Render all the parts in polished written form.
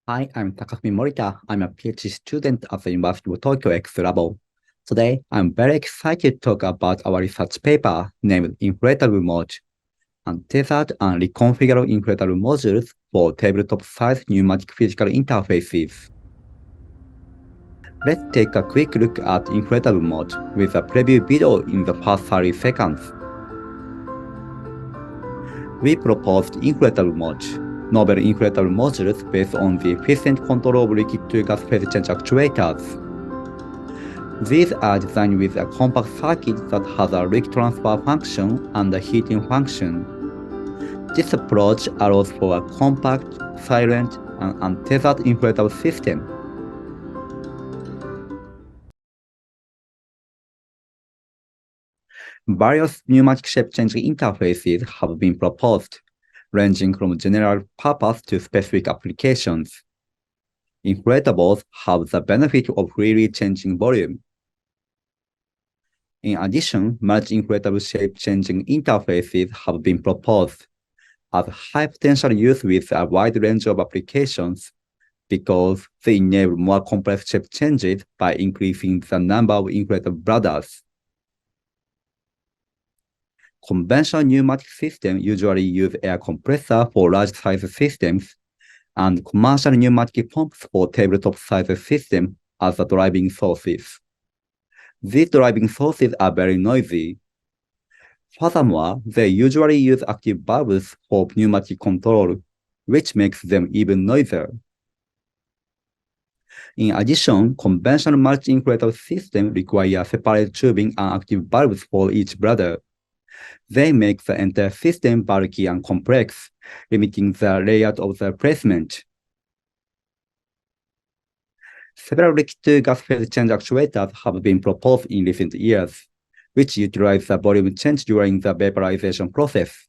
Hi, I'm Takafumi Morita. I'm a PhD student at the University of Tokyo X Labo. Today, I'm very excited to talk about our research paper named InflatableMod, Untethered and Reconfigurable Inflatable Modules for Tabletop-sized Pneumatic Physical Interfaces. Let's take a quick look at InflatableMod with a preview video in the first 30 seconds. We proposed InflatableMod, novel inflatable modules based on the efficient control of liquid-to-gas phase change actuators. These are designed with a compact circuit that has a leak transfer function and a heating function. This approach allows for a compact, silent, and untethered inflatable system. Various pneumatic shape-changing interfaces have been proposed, ranging from general purpose to specific applications. Inflatables have the benefit of freely changing volume. In addition, multi-inflatable shape-changing interfaces have been proposed as high potential use with a wide range of applications because they enable more complex shape changes by increasing the number of inflatable bladders. Conventional pneumatic systems usually use air compressor for large-size systems and commercial pneumatic pumps for tabletop-sized systems as the driving sources. These driving sources are very noisy. Furthermore, they usually use active valves for pneumatic control, which makes them even noisier. In addition, conventional multi-inflatable systems require separate tubing and active valves for each bladder. They make the entire system bulky and complex, limiting the layout of the placement. Several liquid-to-gas phase change actuators have been proposed in recent years, which utilize the volume change during the vaporization process.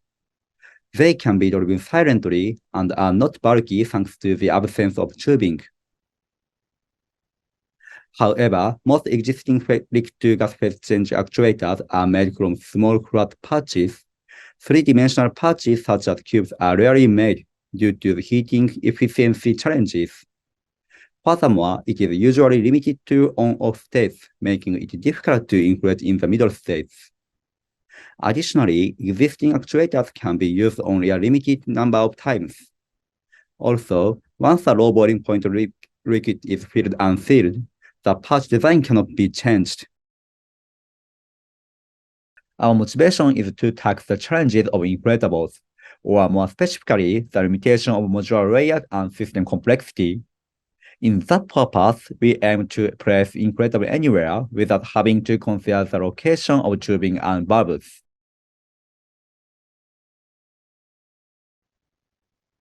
They can be driven silently and are not bulky thanks to the absence of tubing. However, most existing liquid-to-gas phase change actuators are made from small flat patches. Three-dimensional patches such as cubes are rarely made due to the heating efficiency challenges. Furthermore, it is usually limited to on-off states, making it difficult to inflate in the middle states. Additionally, existing actuators can be used only a limited number of times. Also, once the low boiling point liquid is filled and sealed, the patch design cannot be changed. Our motivation is to tackle the challenges of inflatables, or more specifically, the limitation of modular layout and system complexity. In that purpose, we aim to place inflatable anywhere without having to consider the location of tubing and valves.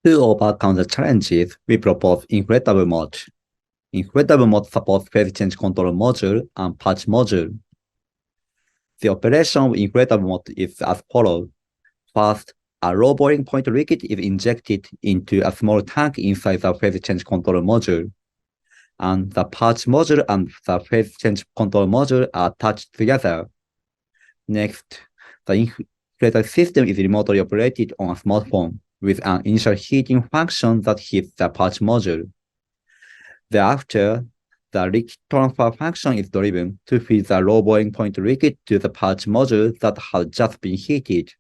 To overcome the challenges, we propose InflatableMod. InflatableMod supports phase change control module and patch module. The operation of InflatableMod is as follows. First, a low boiling point liquid is injected into a small tank inside the phase change control module, and the patch module and the phase change control module are attached together. Next, the inflator system is remotely operated on a smartphone with an initial heating function that heats the patch module. Thereafter, the liquid transfer function is driven to feed the low boiling point liquid to the patch module that has just been heated.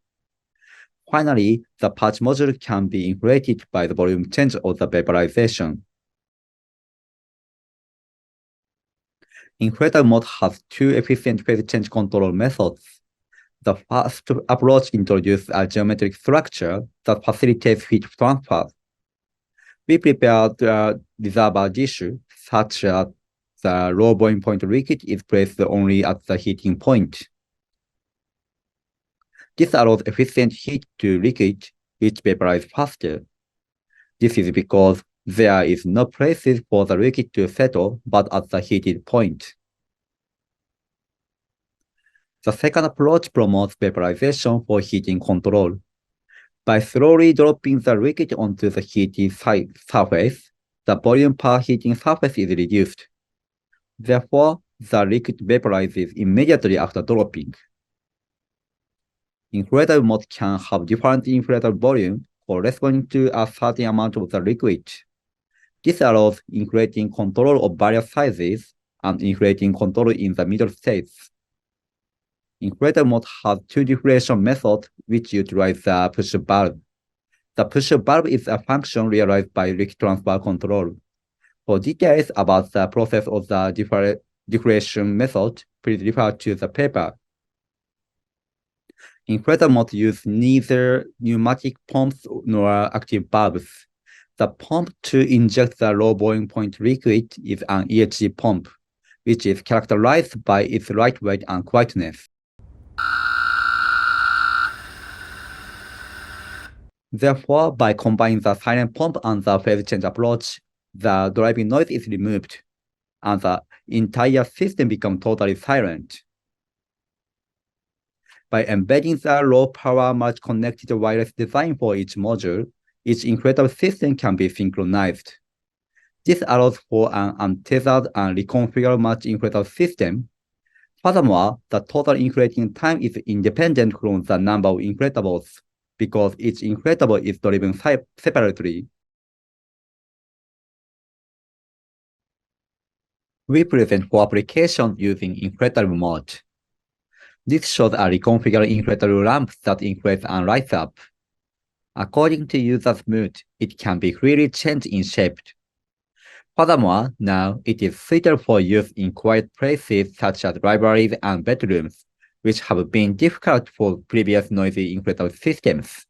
Finally, the patch module can be inflated by the volume change of the vaporization. InflatableMod has two efficient phase change control methods. The first approach introduces a geometric structure that facilitates heat transfer. We prepared a reservoir dish such that the low boiling point liquid is placed only at the heating point. This allows efficient heat to liquid, which vaporizes faster. This is because there is no place for the liquid to settle but at the heated point. The second approach promotes vaporization for heating control. By slowly dropping the liquid onto the heated surface, the volume per heating surface is reduced. Therefore, the liquid vaporizes immediately after dropping. InflatableMod can have different inflatable volume corresponding to a certain amount of the liquid. This allows inflating control of various sizes and inflating control in the middle states. Inflatable mode has two diffusion methods which utilize the push valve. The push valve is a function realized by liquid transfer control. For details about the process of the diffusion method, please refer to the paper. Inflatable mode uses neither pneumatic pumps nor active valves. The pump to inject the low boiling point liquid is an EHG pump, which is characterized by its lightweight and quietness. Therefore, by combining the silent pump and the phase change approach, the driving noise is removed, and the entire system becomes totally silent. By embedding the low-power merge-connected wireless design for each module, each inflatable system can be synchronized. This allows for an untethered and reconfigurable multi-inflatable system. Furthermore, the total inflating time is independent from the number of inflatables, because each inflatable is driven separately. We present four applications using inflatable mode. This shows a reconfigurable inflatable lamp that inflates and lights up. According to user's mood, it can be freely changed in shape. Furthermore, now it is suitable for use in quiet places such as libraries and bedrooms, which have been difficult for previous noisy inflatable systems.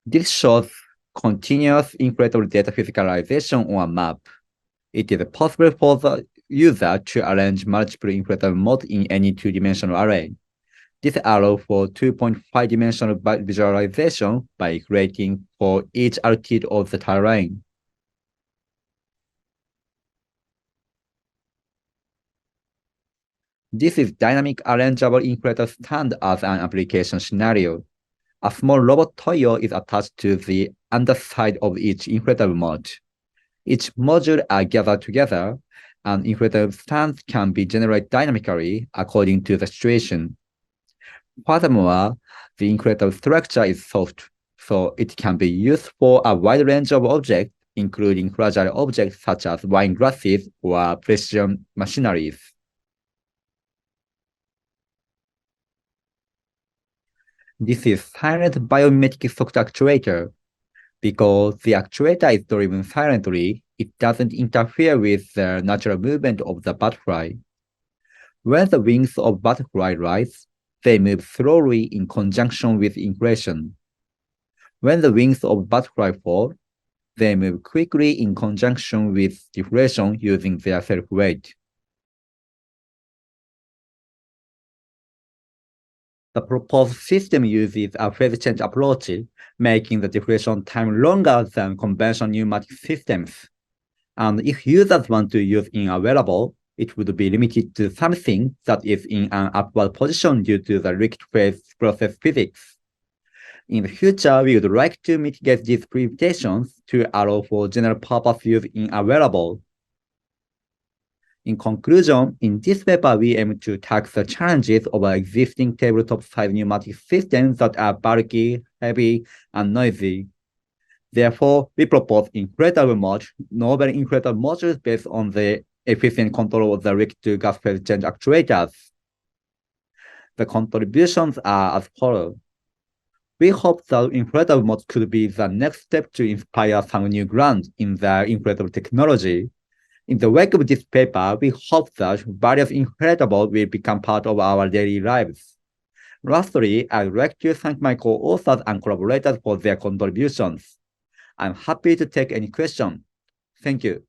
This shows continuous inflatable data physicalization on a map. It is possible for the user to arrange multiple inflatable modes in any two-dimensional array. This allows for 2.5-dimensional visualization by creating for each altitude of the terrain. This is dynamic arrangeable inflator stand as an application scenario. A small robot Toyo is attached to the underside of each inflatable mod. Each module are gathered together, and inflatable stands can be generated dynamically according to the situation. Furthermore, the inflatable structure is soft, so it can be used for a wide range of objects, including fragile objects such as wine glasses or precision machineries. This is silent biomimetic socket actuator. Because the actuator is driven silently, it doesn't interfere with the natural movement of the butterfly. When the wings of butterfly rise, they move slowly in conjunction with inflation. When the wings of butterfly fall, they move quickly in conjunction with deflation using their self-weight. The proposed system uses a phase change approach, making the deflation time longer than conventional pneumatic systems. And if users want to use in a wearable, it would be limited to something that is in an upward position due to the liquid phase process physics. In the future, we would like to mitigate these limitations to allow for general purpose use in a wearable. In conclusion, in this paper, we aim to tackle the challenges of our existing tabletop-sized pneumatic systems that are bulky, heavy, and noisy. Therefore, we propose inflatable modules, novel inflatable modules based on the efficient control of the liquid-to-gas phase change actuators. The contributions are as follows. We hope that inflatable mods could be the next step to inspire some new ground in the inflatable technology. In the wake of this paper, we hope that various inflatables will become part of our daily lives. Lastly, I'd like to thank my co-authors and collaborators for their contributions. I'm happy to take any questions. Thank you.